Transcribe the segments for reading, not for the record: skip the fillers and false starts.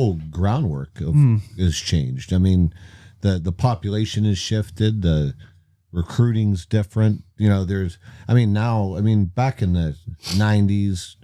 whole groundwork has changed. I mean, the population has shifted. The recruiting's different. You know, back in the 90s,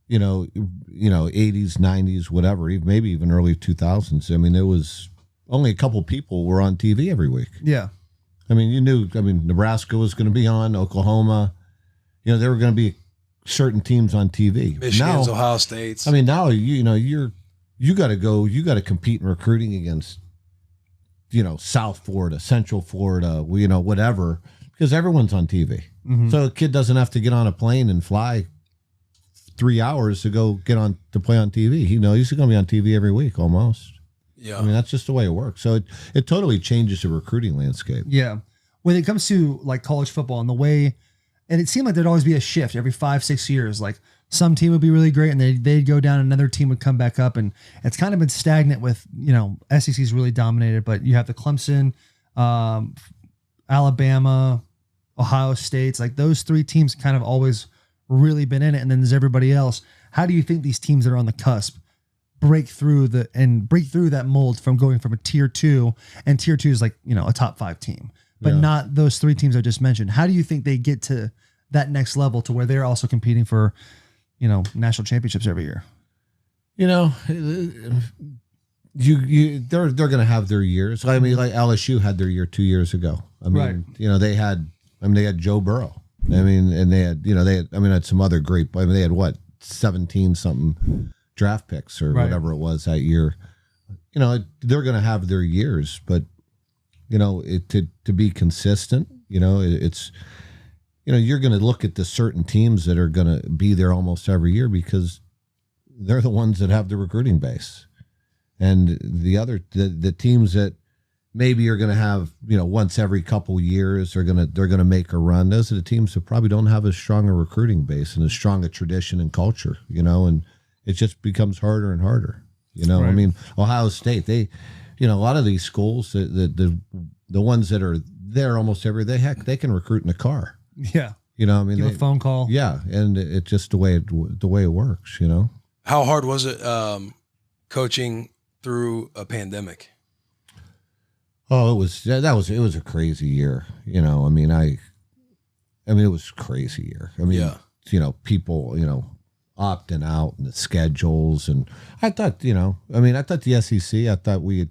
you know, 80s, 90s, whatever, maybe even early 2000s. I mean, there was only a couple people were on TV every week. Yeah. I mean, Nebraska was going to be on, Oklahoma. You know, there were going to be certain teams on TV. Michigan's, Ohio State's. I mean, now you got to compete in recruiting against, you know, South Florida, Central Florida, you know, whatever, because everyone's on TV. Mm-hmm. So a kid doesn't have to get on a plane and fly 3 hours to go to play on TV. He's going to be on TV every week almost. Yeah. I mean, that's just the way it works. So it totally changes the recruiting landscape. Yeah. When it comes to like college football and the way, and it seemed like there'd always be a shift every 5-6 years. Like some team would be really great and they'd go down, another team would come back up, and it's kind of been stagnant with, you know, SEC's really dominated, but you have the Clemson, Alabama, Ohio State's, like those three teams kind of always really been in it. And then there's everybody else. How do you think these teams that are on the cusp break through that mold from going from a tier 2, and tier 2 is like, you know, a top 5 team, but not those three teams I just mentioned? How do you think they get to that next level to where they're also competing for, you know, national championships every year? You know, they're going to have their years. I mean, like LSU had their year 2 years ago. I mean, right. You know, they had Joe Burrow. I mean, and they had some other great, they had 17 something draft picks or whatever it was that year. You know, they're going to have their years, but you know, to be consistent, you know, it's, you know, you're going to look at the certain teams that are going to be there almost every year because they're the ones that have the recruiting base, and the teams that maybe are going to have, you know, once every couple years they're going to make a run. Those are the teams that probably don't have as strong a recruiting base and as strong a tradition and culture, you know, and it just becomes harder and harder. You know, right. I mean, Ohio State, they, you know, a lot of these schools, the ones that are there almost every day, heck, they can recruit in a car. Yeah. You know, I mean, a phone call. Yeah. And it's just the way it works, you know. How hard was it coaching through a pandemic? Oh, it was a crazy year. You know, I mean, it was a crazy year. I mean, you know, people, you know, opting out and the schedules. And I thought, you know, the SEC, I thought we at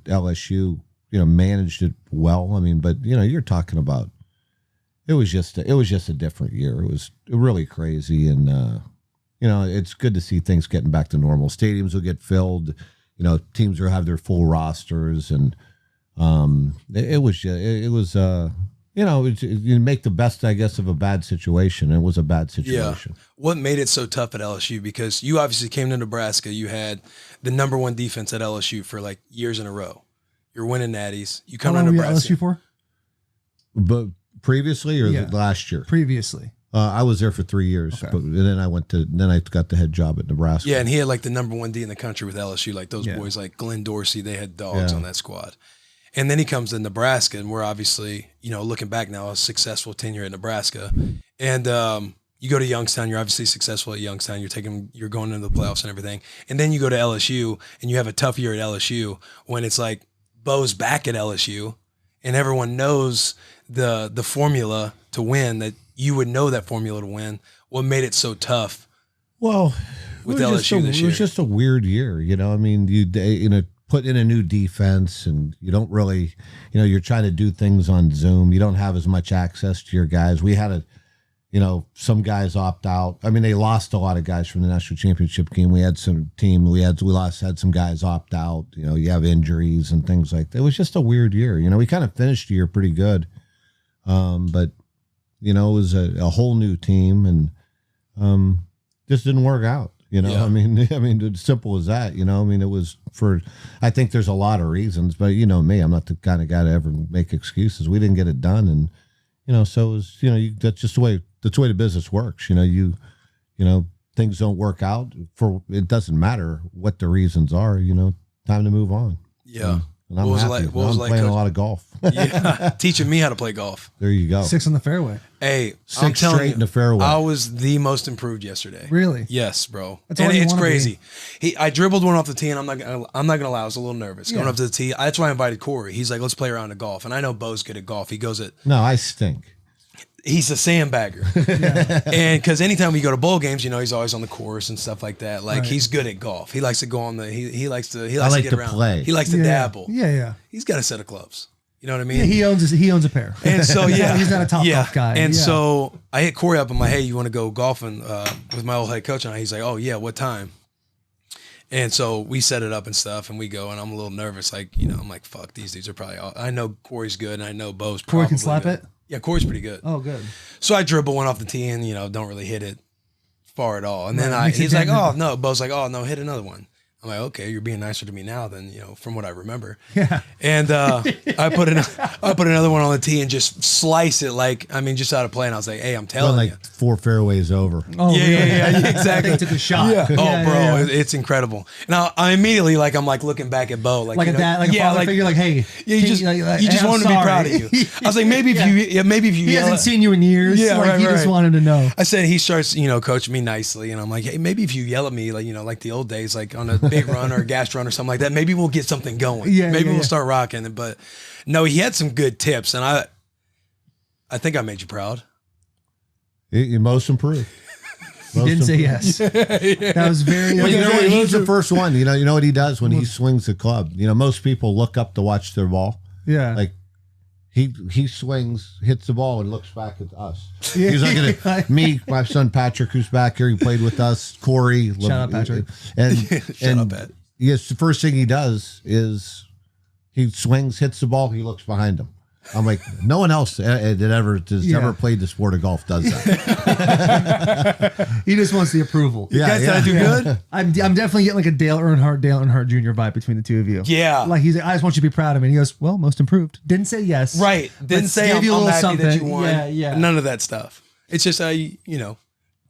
LSU, you know, managed it well. I mean, but you know, you're talking about, it was just a different year. It was really crazy. And, you know, it's good to see things getting back to normal. Stadiums will get filled, you know, teams will have their full rosters, and, it was, you know, you make the best, I guess, of a bad situation. It was a bad situation. Yeah. What made it so tough at LSU? Because you obviously came to Nebraska. You had the number 1 defense at LSU for like years in a row. You're winning natties. You come to Nebraska. How long were you at LSU for? But previously or last year? Previously. I was there for 3 years, okay. But then I got the head job at Nebraska. Yeah, and he had like the number 1 D in the country with LSU. Like those boys, like Glenn Dorsey, they had dogs on that squad. And then he comes to Nebraska, and we're obviously, you know, looking back now, a successful tenure at Nebraska. And you go to Youngstown, you're obviously successful at Youngstown. You're going into the playoffs and everything. And then you go to LSU, and you have a tough year at LSU when it's like Bo's back at LSU, and everyone knows the formula to win, that you would know that formula to win. What made it so tough? Well, with LSU this year? It was just a weird year, you know. I mean, you put in a new defense, and you don't really, you know, you're trying to do things on Zoom. You don't have as much access to your guys. We had some guys opt out. I mean, they lost a lot of guys from the national championship game. We had some had some guys opt out. You know, you have injuries and things like that. It was just a weird year. You know, we kind of finished the year pretty good. But you know, it was a whole new team, and just didn't work out. You know, I mean, it's simple as that. You know, I mean, it was I think there's a lot of reasons, but you know me, I'm not the kind of guy to ever make excuses. We didn't get it done, and you know, so it was, you know, that's just the way the business works. You know, you know, things don't work out it doesn't matter what the reasons are. You know, time to move on. Yeah. And I'm What was it happy. like? What was it like, playing Coach? a lot of golf. Yeah, teaching me how to play golf. There you go. 6 on the fairway. Hey, I'm Six telling straight you, in the fairway. I was the most improved yesterday. Really? Yes, bro. That's all And you it's wanna crazy. I dribbled one off the tee, and I'm not gonna lie, I was a little nervous going Yeah. up to the tee. That's why I invited Corey. He's like, let's play around of golf, and I know Bo's good at golf. He goes at No, I stink. he's a sandbagger. And because anytime we go to bowl games, he's always on the course and stuff like that. Like he's good at golf. He likes to go on the he likes to like get to around. play. He likes to dabble. Yeah. He's got a set of clubs. You know what I mean? Yeah, he owns a pair. And so he's not a top golf guy. And Yeah. so I hit Corey up. I'm like, hey, you want to go golfing with my old head coach? And he's like, oh yeah, what time? And so we set it up and stuff, and we go, and I'm a little nervous. Like, I'm like, fuck, these dudes are probably I know Corey's good, and I know Bo's probably Corey can slap good. it? Yeah, Corey's pretty good. Oh, good. So I dribble one off the tee and, don't really hit it far at all. And then Right, he's like, oh, no. Bo's like, oh, no, hit another one. I'm like, okay, you're being nicer to me now than, from what I remember. Yeah. And I put another one on the tee and just slice it just out of play. And I was like, hey, I'm telling you. 4 fairways over. Oh, Yeah, really? yeah, exactly. They took a shot. Yeah. Oh, Yeah, bro, yeah. it's incredible. Now I immediately I'm looking back at Bo, Like a dad, like a father figure, like, hey, you just hey, want to be proud of you. I was like, maybe if you He yell hasn't at- seen you in years. Yeah, like, right, he just right. wanted to know. I said he starts, coaching me nicely, and I'm like, hey, maybe if you yell at me, like the old days, like on a big run or a gas run or something like that, maybe we'll get something going. Yeah, maybe yeah, we'll start rocking. But no, he had some good tips, and I think I made you proud. You most improved. He didn't say yes. That was very. Well, you know what? He's the first one. You know what he does when he swings the club. Most people look up to watch their ball. Yeah. Like he swings, hits the ball, and looks back at us. Yeah. He's looking at me, my son Patrick, who's back here. He played with us. Corey, Shout out, Patrick. and Shut up, Pat. Yes, the first thing he does is he swings, hits the ball, he looks behind him. I'm like, no one else that ever played the sport of golf does that. He just wants the approval. Yeah, Guys, did I do good? I'm definitely getting like a Dale Earnhardt Jr. vibe between the two of you. Yeah. Like he's like, I just want you to be proud of me. And he goes, well, most improved. Didn't say yes. Right. Didn't Let's say give I'm you a little happy that you something. won. Yeah. None of that stuff. It's just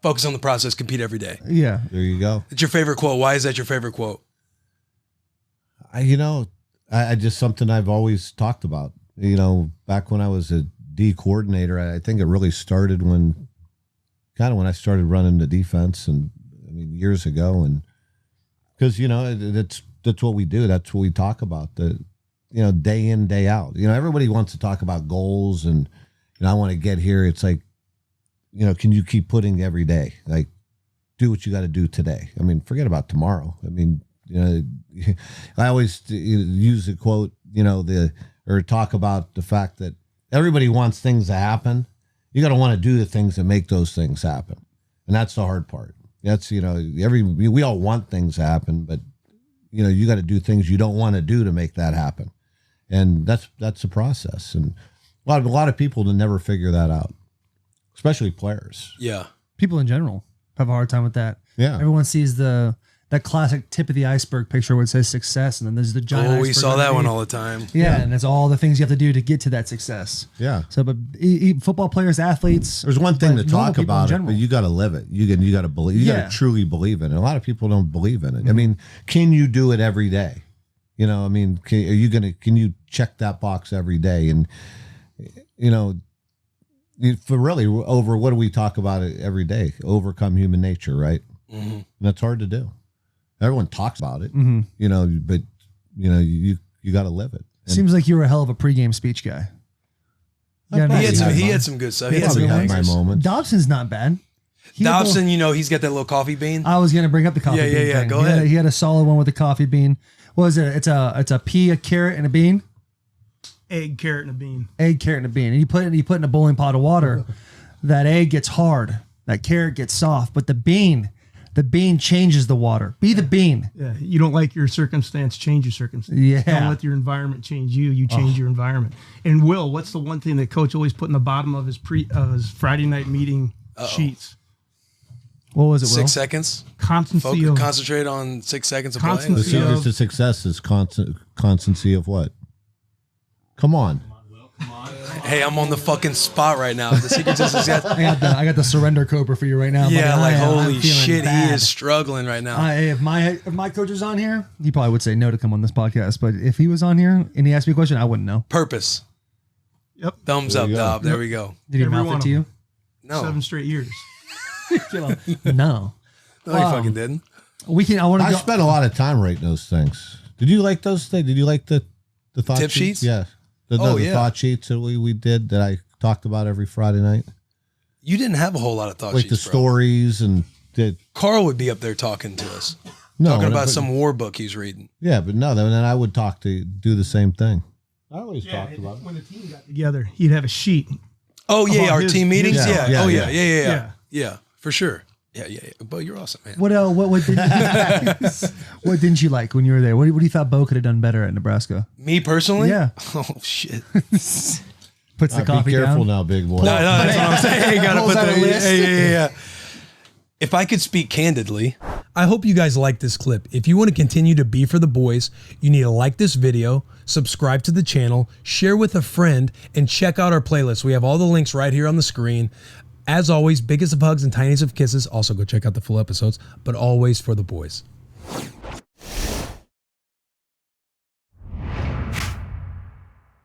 focus on the process, compete every day. Yeah. There you go. It's your favorite quote. Why is that your favorite quote? I just something I've always talked about. Back when I was a D coordinator, I think it really started when I started running the defense, and years ago, and because that's what we do. That's what we talk about. Day in, day out. Everybody wants to talk about goals, and I want to get here. It's like, can you keep putting every day? Like, do what you got to do today. Forget about tomorrow. I always use the quote, or talk about the fact that everybody wants things to happen. You got to want to do the things that make those things happen. And that's the hard part. That's, we all want things to happen, but you got to do things you don't want to do to make that happen. And that's the process. And a lot of people never figure that out, especially players. Yeah. People in general have a hard time with that. Yeah. Everyone sees that classic tip of the iceberg picture where it says success, and then there's the giant iceberg. We saw that one underneath. all the time. Yeah, and it's all the things you have to do to get to that success. Yeah. So, but football players, athletes. There's one thing to but normal talk people in about it, general. but you got to live it. You got to believe. You got Yeah. to truly believe in it. A lot of people don't believe in it. Mm-hmm. Can you do it every day? Can you check that box every day? And for really over what do we talk about it every day? Overcome human nature, right? Mm-hmm. And that's hard to do. Everyone talks about it, Mm-hmm. but you got to live it. And Seems like you were a hell of a pregame speech guy. I Yeah, probably no, He had some good stuff. He had probably some had my bangers. moments. Dobson's not bad. Dobson, he's got that little coffee bean. I was gonna bring up the coffee bean. Yeah. thing. Go ahead. He had a solid one with the coffee bean. What is it? It's a pea, a carrot, and a bean. Egg, carrot, and a bean. Egg, carrot, and a bean. And you put it in a boiling pot of water. That egg gets hard. That carrot gets soft. But the bean changes the water. Be the bean. Yeah, you don't like your circumstance, change your circumstance. Yeah. Don't let your environment change you. You change your environment. And Will, what's the one thing that Coach always put in the bottom of his Friday night meeting sheets? What was it, Will? 6 seconds. Constancy of Concentrate on 6 seconds of The playing. Constancy. secret to success is constancy of what? Come on. Hey, I'm on the fucking spot right now. The secret to success. I got the surrender cobra for you right now. Yeah, buddy. holy shit, bad. he is struggling right now. If my coach was on here, he probably would say no to come on this podcast. But if he was on here and he asked me a question, I wouldn't know. Purpose. Yep. Thumbs up, Dob. There we go. Did he Every mouth one it of to you? No. 7 straight years. No. No, he fucking didn't. I spent a lot of time rating those things. Did you like those things? Did you like the thought Tip sheets? Yeah. The thought sheets that we did that I talked about every Friday night. You didn't have a whole lot of thought like sheets, the stories and Carl would be up there talking to us. No, talking about some war book he's reading. Yeah, but no, then I would do the same thing. I always talked about it. When the team got together, he'd have a sheet. Oh yeah, our team meetings. Yeah. Yeah. Yeah. Yeah, for sure. Yeah. Bo, you're awesome, man. What didn't you like when you were there? What do you thought Bo could have done better at Nebraska? Me personally? Yeah. Oh shit. Puts the coffee Be careful down. now, big boy. No, that's what I'm saying. Gotta Pulls put out a the list. yeah. If I could speak candidly, I hope you guys like this clip. If you want to continue to be for the boys, you need to like this video, subscribe to the channel, share with a friend, and check out our playlist. We have all the links right here on the screen. As always, biggest of hugs and tiniest of kisses. Also, go check out the full episodes, but always for the boys.